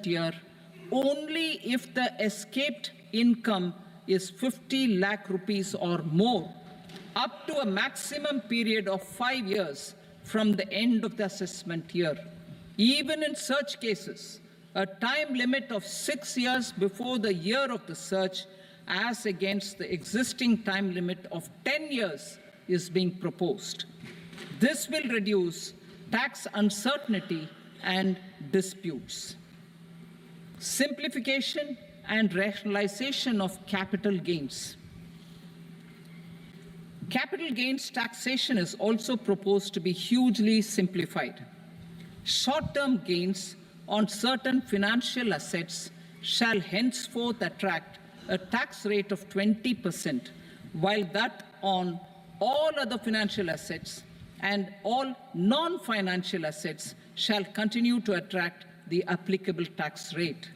year only if the escaped income is 50 lakh rupees or more, up to a maximum period of 5 years from the end of the assessment year. Even in such cases, a time limit of 6 years before the year of the search, as against the existing time limit of 10 years, is being proposed. This will reduce tax uncertainty and disputes. Simplification and rationalization of capital gains. Capital gains taxation is also proposed to be hugely simplified. Short-term gains on certain financial assets shall henceforth attract a tax rate of 20%, while that on all other financial assets and all non-financial assets shall continue to attract the applicable tax rate.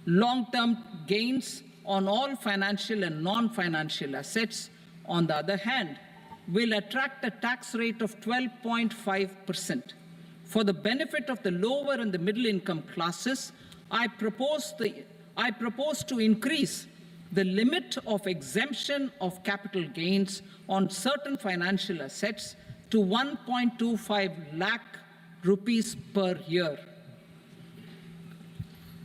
Long-term gains on all financial and non-financial assets, on the other hand, will attract a tax rate of 12.5%. For the benefit of the lower and the middle income classes, I propose to increase the limit of exemption of capital gains on certain financial assets to 1.25 lakh rupees per year.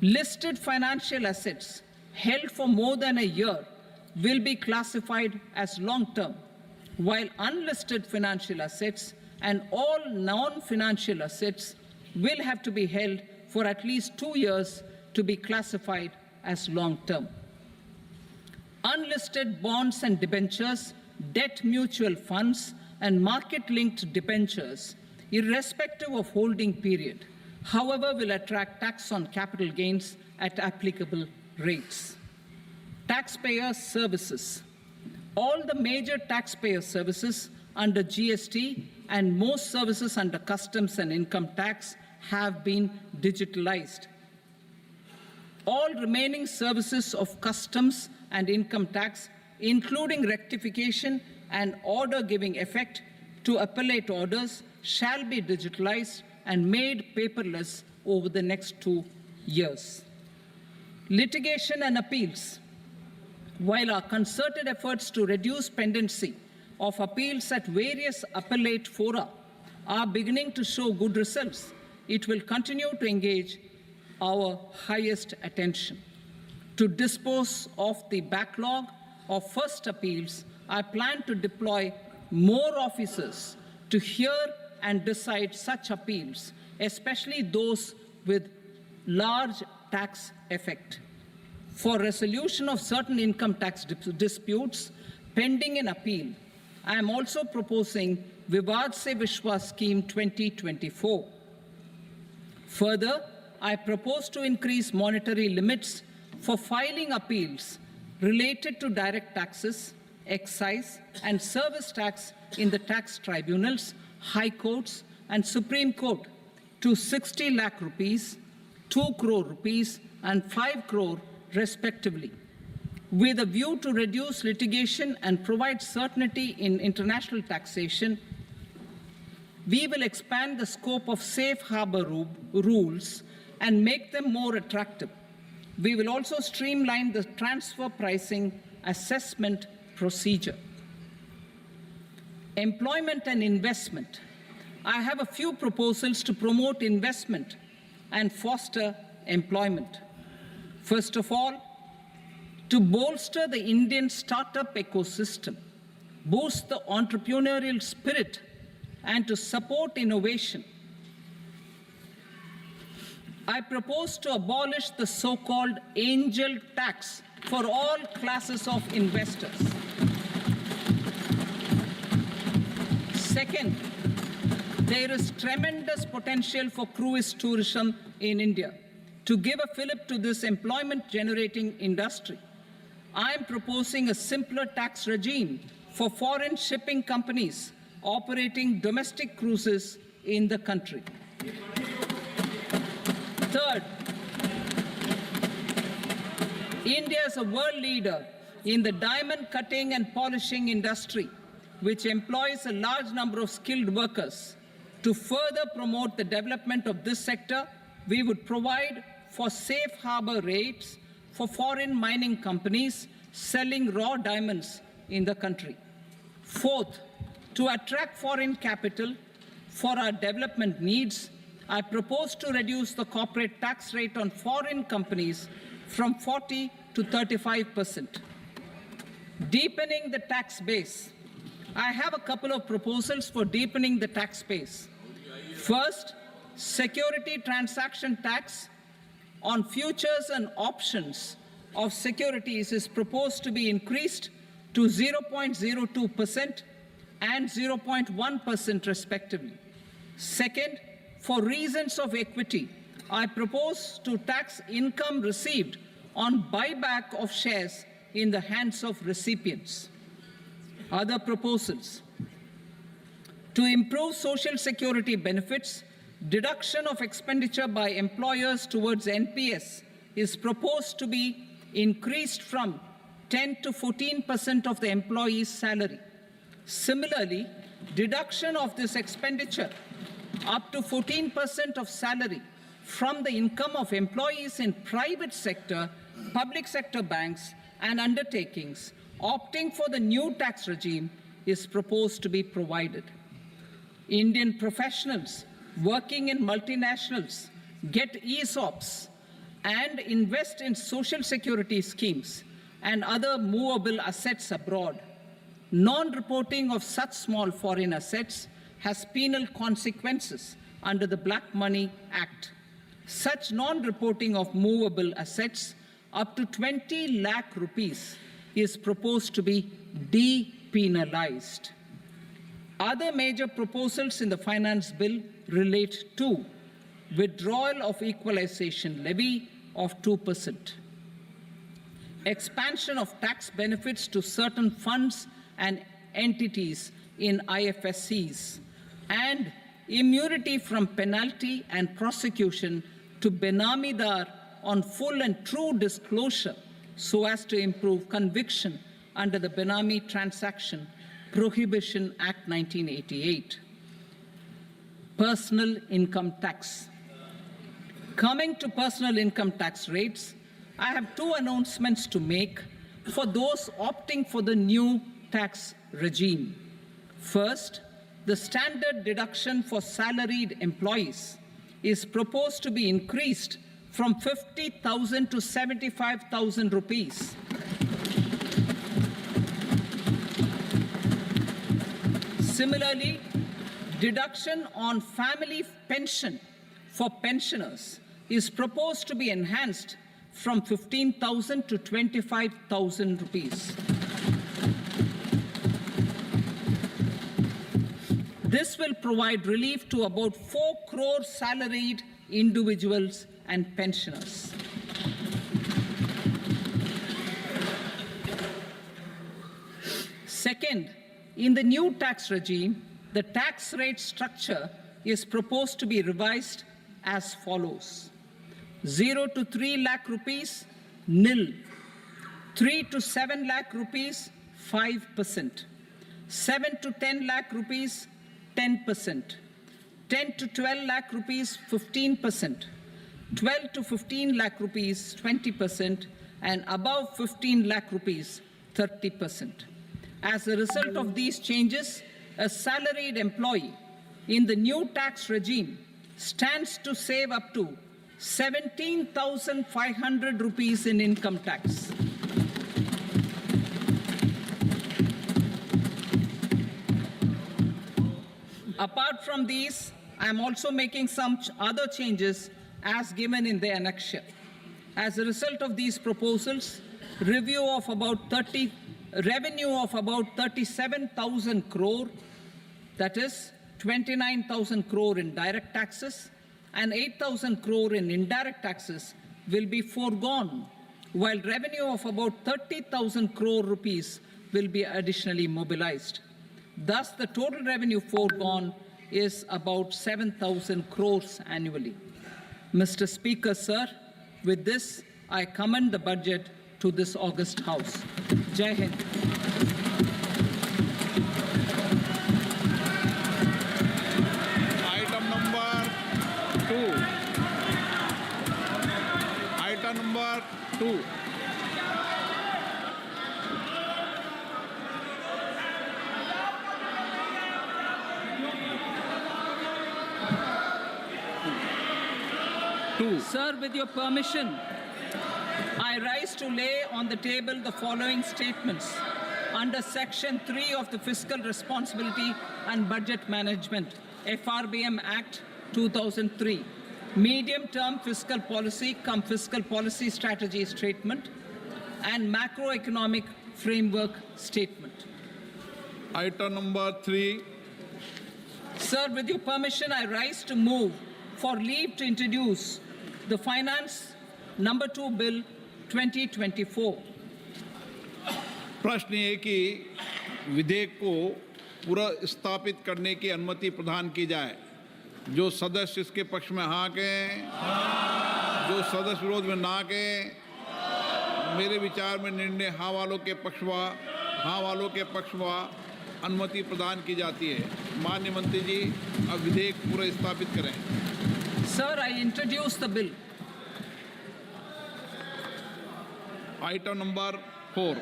Listed financial assets held for more than a year will be classified as long-term, while unlisted financial assets and all non-financial assets will have to be held for at least 2 years to be classified as long-term. Unlisted bonds and debentures, debt mutual funds, and market-linked debentures, irrespective of holding period, however, will attract tax on capital gains at applicable rates. Taxpayer services. All the major taxpayer services under GST and most services under customs and income tax have been digitalized. All remaining services of customs and income tax, including rectification and order giving effect to appellate orders, shall be digitalized and made paperless over the next 2 years. Litigation and appeals. While our concerted efforts to reduce pendency of appeals at various appellate fora are beginning to show good results, it will continue to engage our highest attention. To dispose of the backlog of first appeals, I plan to deploy more officers to hear and decide such appeals, especially those with large tax effect. For resolution of certain income tax disputes pending in appeal, I am also proposing Vivad Se Vishwas Scheme 2024. Further, I propose to increase monetary limits for filing appeals related to direct taxes, excise, and service tax in the tax tribunals, high courts, and Supreme Court to 60 lakh rupees, 2 crore rupees, and 5 crore respectively. With a view to reduce litigation and provide certainty in international taxation, we will expand the scope of safe harbor rules and make them more attractive. We will also streamline the transfer pricing assessment procedure. Employment and investment. I have a few proposals to promote investment and foster employment. First of all, to bolster the Indian startup ecosystem, boost the entrepreneurial spirit, and to support innovation, I propose to abolish the so-called angel tax for all classes of investors. Second, there is tremendous potential for cruise tourism in India. To give a fillip to this employment-generating industry, I am proposing a simpler tax regime for foreign shipping companies operating domestic cruises in the country. Third, India is a world leader in the diamond cutting and polishing industry, which employs a large number of skilled workers. To further promote the development of this sector, we would provide for safe harbor rates for foreign mining companies selling raw diamonds in the country. Fourth, to attract foreign capital for our development needs, I propose to reduce the corporate tax rate on foreign companies from 40 to 35%. Deepening the tax base. I have a couple of proposals for deepening the tax base. First, security transaction tax on futures and options of securities is proposed to be increased to 0.02% and 0.1% respectively. Second, for reasons of equity, I propose to tax income received on buyback of shares in the hands of recipients. Other proposals. To improve social security benefits, deduction of expenditure by employers towards NPS is proposed to be increased from 10 to 14% of the employee's salary. Similarly, deduction of this expenditure up to 14% of salary from the income of employees in private sector, public sector banks, and undertakings opting for the new tax regime is proposed to be provided. Indian professionals working in multinationals get ESOPs and invest in social security schemes and other movable assets abroad. Non-reporting of such small foreign assets has penal consequences under the Black Money Act. Such non-reporting of movable assets up to 20 lakh rupees is proposed to be depenalized. Other major proposals in the finance bill relate to withdrawal of equalization levy of 2%, expansion of tax benefits to certain funds and entities in IFSCs, and immunity from penalty and prosecution to Benamidar on full and true disclosure so as to improve conviction under the Benami Transaction Prohibition Act 1988. Personal income tax. Coming to personal income tax rates, I have two announcements to make for those opting for the new tax regime. First, the standard deduction for salaried employees is proposed to be increased from 50,000 to 75,000 rupees. Similarly, deduction on family pension for pensioners is proposed to be enhanced from 15,000 to 25,000 rupees. This will provide relief to about 4 crore salaried individuals and pensioners. Second, in the new tax regime, the tax rate structure is proposed to be revised as follows. 0 to 3 lakh rupees, nil. 3 to 7 lakh rupees, 5%. 7 to 10 lakh rupees, 10%. 10 to 12 lakh rupees, 15%. 12 to 15 lakh rupees, 20%. And above 15 lakh rupees, 30%. As a result of these changes, a salaried employee in the new tax regime stands to save up to 17,500 rupees in income tax. Apart from these, I am also making some other changes as given in the annexure. As a result of these proposals, revenue of about 37,000 crore, that is 29,000 crore in direct taxes and 8,000 crore in indirect taxes will be foregone, while revenue of about 30,000 crore rupees will be additionally mobilized. Thus, the total revenue foregone is about 7,000 crores annually. Mr. Speaker, sir, with this, I commend the budget to this august House. Jai Hind. Item number 2. Item number 2. Sir, with your permission, I rise to lay on the table the following statements under Section 3 of the Fiscal Responsibility and Budget Management, FRBM Act 2003, medium-term fiscal policy cum fiscal policy strategy statement and macroeconomic framework statement. Item number 3. Sir, with your permission, I rise to move for leave to introduce the Finance Number 2 Bill 2024. प्रश्न ये कि विधेयक को पुनर्स्थापित करने की अनुमति प्रदान की जाए। जो सदस्य इसके पक्ष में हाँ कहें, जो सदस्य विरोध में ना कहें। मेरे विचार में निर्णय हाँ वालों के पक्ष में अनुमति प्रदान की जाती है। माननीय मंत्री जी, अब विधेयक पुनर्स्थापित करें। Sir, I introduce the bill. Item number 4.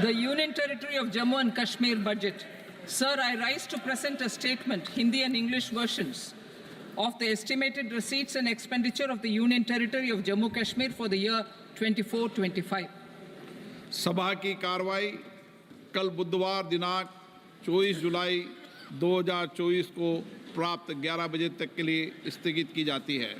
The Union Territory of Jammu and Kashmir budget. Sir, I rise to present a statement, Hindi and English versions, of the estimated receipts and expenditure of the Union Territory of Jammu and Kashmir for the year 24-25. सभा की कार्रवाई कल बुधवार दिनांक 24 जुलाई 2024 को प्राप्त 11 बजे तक के लिए स्थगित की जाती है।